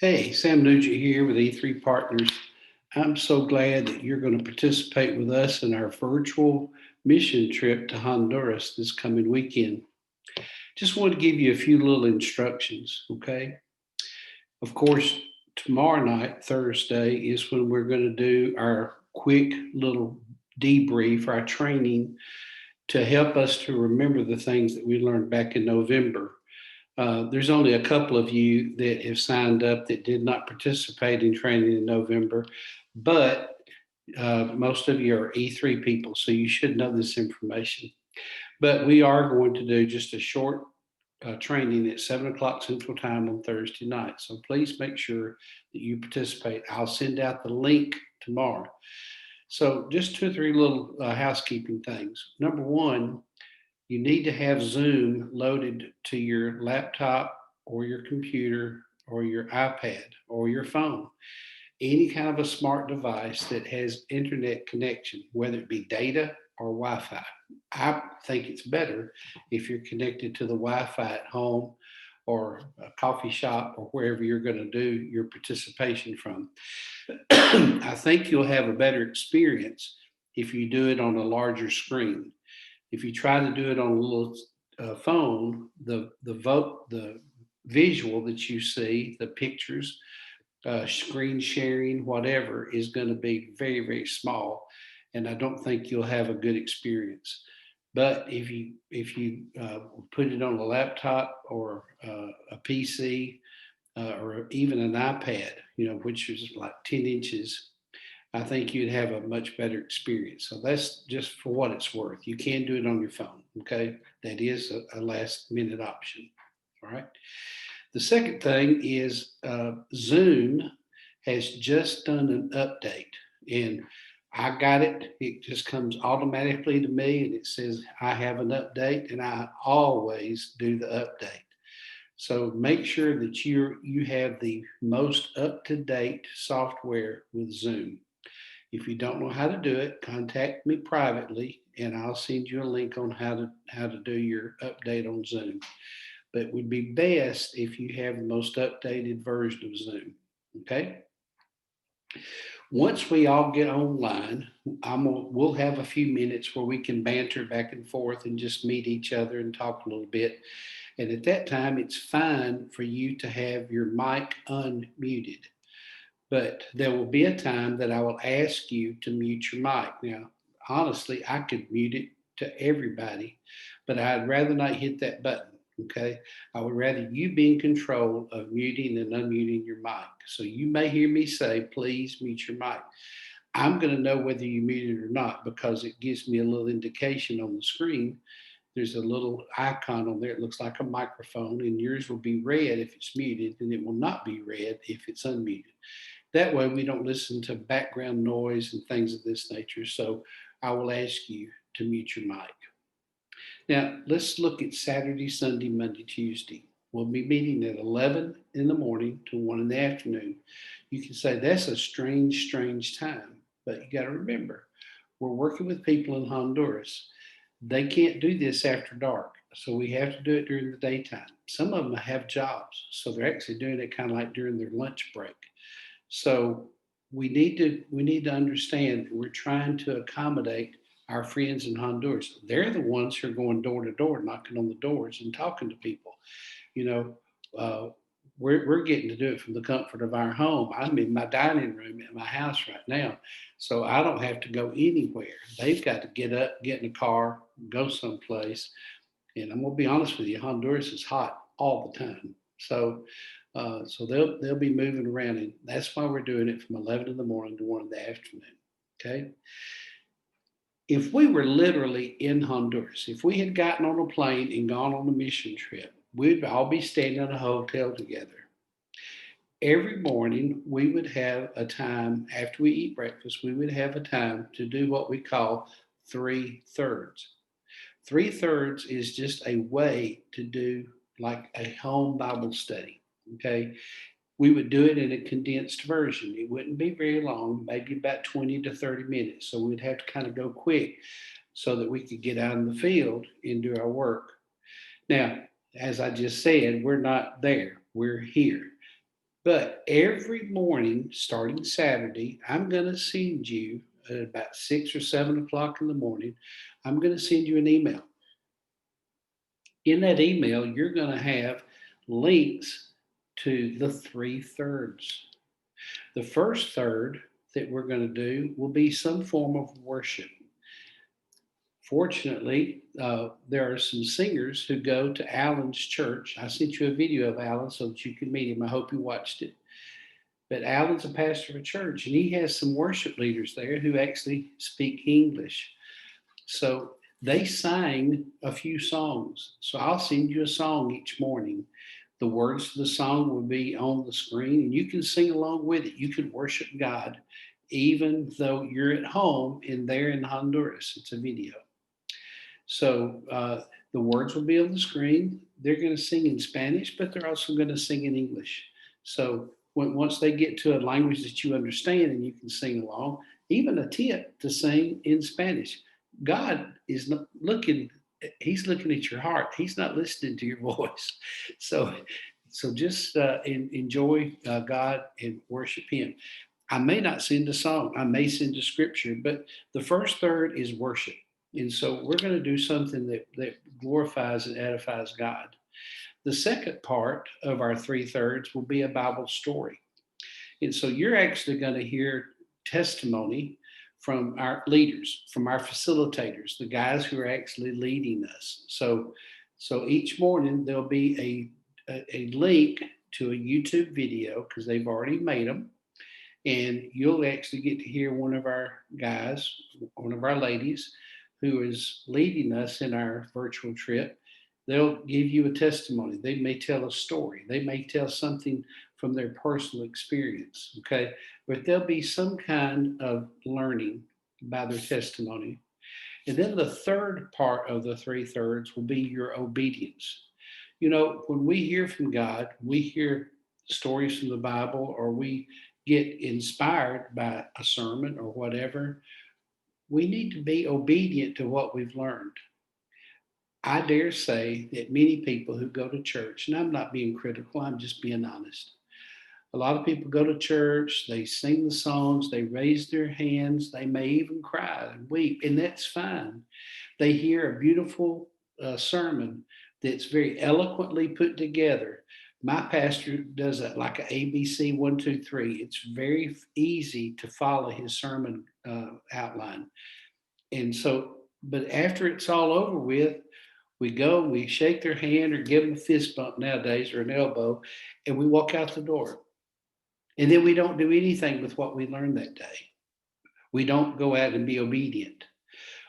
Hey, Sam Nugent here with E3 Partners. I'm so glad that you're going to participate with us in our virtual mission trip to Honduras this coming weekend. Just want to give you a few little instructions, okay? Of course, tomorrow night, Thursday, is when we're going to do our quick little debrief, our training to help us to remember the things that we learned back in November. There's only a couple of you that have signed up that did not participate in training in November, but most of you are E3 people, so you should know this information. But we are going to do just a short training at 7 o'clock Central Time on Thursday night. So please make sure that you participate. I'll send out the link tomorrow. So, just two or three little housekeeping things. Number one, you need to have Zoom loaded to your laptop or your computer or your iPad or your phone. Any kind of a smart device that has internet connection, whether it be data or Wi Fi. I think it's better if you're connected to the Wi Fi at home or a coffee shop or wherever you're going to do your participation from. I think you'll have a better experience if you do it on a larger screen. If you try to do it on a little phone, the visual that you see, the pictures, screen sharing, whatever, is going to be very very small, and I don't think you'll have a good experience. But if you put it on a laptop or a PC or even an iPad, which is like 10 inches, I think you'd have a much better experience. So that's just for what it's worth. You can do it on your phone. Okay, that is a last minute option. All right. The second thing is Zoom has just done an update, and I got it. It just comes automatically to me, and it says I have an update, and I always do the update. So make sure that you have the most up to date software with Zoom. If you don't know how to do it, contact me privately, and I'll send you a link on how to do your update on Zoom. But it would be best if you have the most updated version of Zoom. Okay. Once we all get online, we'll have a few minutes where we can banter back and forth and just meet each other and talk a little bit. And at that time, it's fine for you to have your mic unmuted. But there will be a time that I will ask you to mute your mic. Now, honestly, I could mute it to everybody, but I'd rather not hit that button. Okay. I would rather you be in control of muting and unmuting your mic. So you may hear me say, please mute your mic. I'm going to know whether you mute it or not because it gives me a little indication on the screen. There's a little icon on there. It looks like a microphone, and yours will be red if it's muted, and it will not be red if it's unmuted. That way, we don't listen to background noise and things of this nature. So I will ask you to mute your mic. Now, let's look at Saturday, Sunday, Monday, Tuesday. We'll be meeting at 11 in the morning to 1 in the afternoon. You can say that's a strange, strange time, but you got to remember, we're working with people in Honduras. They can't do this after dark, so we have to do it during the daytime. Some of them have jobs, so they're actually doing it kind of like during their lunch break. So we need to understand that we're trying to accommodate our friends in Honduras. They're the ones who are going door to door, knocking on the doors and talking to people. You know, uh, we're getting to do it from the comfort of our home. I'm in my dining room at my house right now, so I don't have to go anywhere. They've got to get up, get in a car, go someplace. And I'm gonna be honest with you, Honduras is hot all the time. So they'll be moving around, and that's why we're doing it from 11 in the morning to 1 in the afternoon. Okay. If we were literally in Honduras, if we had gotten on a plane and gone on a mission trip, we'd all be staying in a hotel together. Every morning, we would have a time after we eat breakfast, we would have a time to do what we call 3/3. 3/3 is just a way to do like a home Bible study. Okay. We would do it in a condensed version. It wouldn't be very long, maybe about 20 to 30 minutes. So we'd have to kind of go quick so that we could get out in the field and do our work. Now, as I just said, we're not there, we're here. But every morning, starting Saturday, I'm going to send you at about 6 or 7 o'clock in the morning, I'm going to send you an email. In that email, you're going to have links to the three thirds. The first third that we're going to do will be some form of worship. Fortunately, there are some singers who go to Alan's church. I sent you a video of Alan so that you can meet him. I hope you watched it. But Alan's a pastor of a church, and he has some worship leaders there who actually speak English. So they sang a few songs. So I'll send you a song each morning. The words of the song will be on the screen, and you can sing along with it. You can worship God, even though you're at home and there in Honduras. It's a video. So the words will be on the screen. They're going to sing in Spanish, but they're also going to sing in English. So once they get to a language that you understand and you can sing along, even a tip to sing in Spanish. God is not looking; He's looking at your heart. He's not listening to your voice. So, so just enjoy God and worship Him. I may not send a song, I may send a scripture, but the first third is worship. And so we're going to do something that glorifies and edifies God. The second part of our three thirds will be a Bible story. And so you're actually going to hear testimony from our leaders, from our facilitators, the guys who are actually leading us. So each morning there'll be a link to a YouTube video because they've already made them, and you'll actually get to hear one of our guys, one of our ladies, who is leading us in our virtual trip. They'll give you a testimony. They may tell a story. They may tell something from their personal experience. Okay. But there'll be some kind of learning by their testimony. And then the third part of the three thirds will be your obedience. You know, when we hear from God, we hear stories from the Bible, or we get inspired by a sermon or whatever, we need to be obedient to what we've learned. I dare say that many people who go to church, and I'm not being critical, I'm just being honest. A lot of people go to church, they sing the songs, they raise their hands, they may even cry and weep, and that's fine. They hear a beautiful sermon that's very eloquently put together. My pastor does it like an ABC 1, 2, 3. It's very easy to follow his sermon outline. And so, but after it's all over with, we go, we shake their hand or give them a fist bump nowadays or an elbow, and we walk out the door. And then we don't do anything with what we learned that day. We don't go out and be obedient.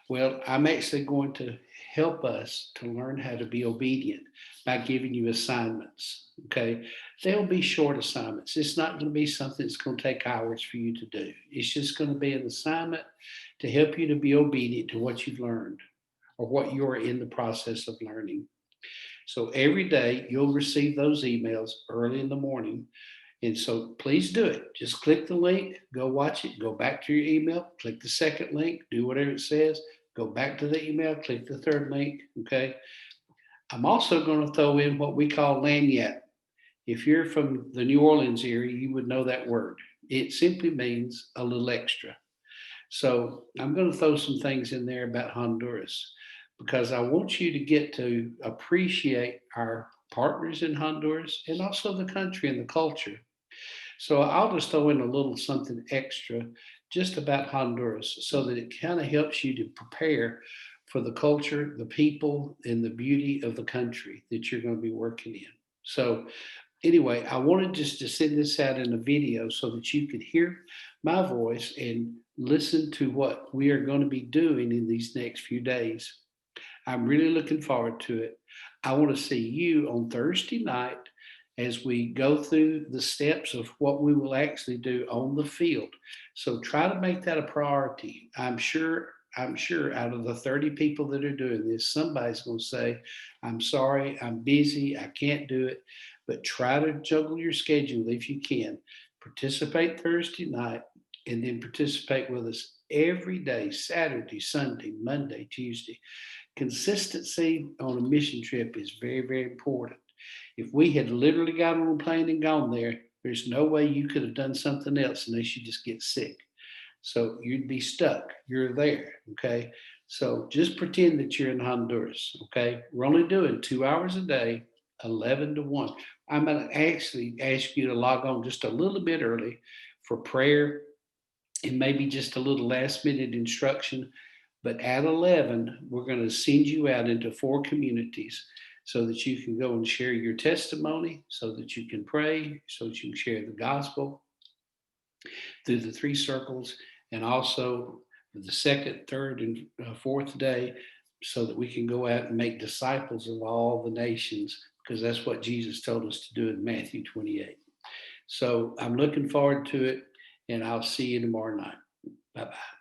Well, I'm actually going to help us to learn how to be obedient by giving you assignments. Okay. They'll be short assignments. It's not going to be something that's going to take hours for you to do. It's just going to be an assignment to help you to be obedient to what you've learned or what you're in the process of learning. So every day you'll receive those emails early in the morning, and so please do it. Just click the link, go watch it, go back to your email, click the second link, do whatever it says, go back to the email, click the third link. Okay. I'm also going to throw in what we call lanyard. If you're from the New Orleans area, you would know that word. It simply means a little extra. So I'm going to throw some things in there about Honduras because I want you to get to appreciate our partners in Honduras and also the country and the culture. So I'll just throw in a little something extra just about Honduras so that it kind of helps you to prepare for the culture, the people, and the beauty of the country that you're going to be working in. So anyway, I wanted just to send this out in a video so that you could hear my voice and listen to what we are going to be doing in these next few days. I'm really looking forward to it. I want to see you on Thursday night as we go through the steps of what we will actually do on the field. So try to make that a priority. I'm sure out of the 30 people that are doing this, somebody's going to say, I'm sorry, I'm busy, I can't do it. But try to juggle your schedule if you can. Participate Thursday night and then participate with us every day, Saturday, Sunday, Monday, Tuesday. Consistency on a mission trip is very, very important. If we had literally got on a plane and gone there, There's no way you could have done something else unless you just get sick. So you'd be stuck. You're there. Okay. So just pretend that you're in Honduras. Okay. We're only doing 2 hours a day, 11 to 1. I'm going to actually ask you to log on just a little bit early for prayer and maybe just a little last minute instruction. But at 11, we're going to send you out into 4 communities so that you can go and share your testimony, so that you can pray, so that you can share the gospel through the 3 circles, and also the second, third, and fourth day, so that we can go out and make disciples of all the nations, because that's what Jesus told us to do in Matthew 28. So I'm looking forward to it, and I'll see you tomorrow night. Bye bye.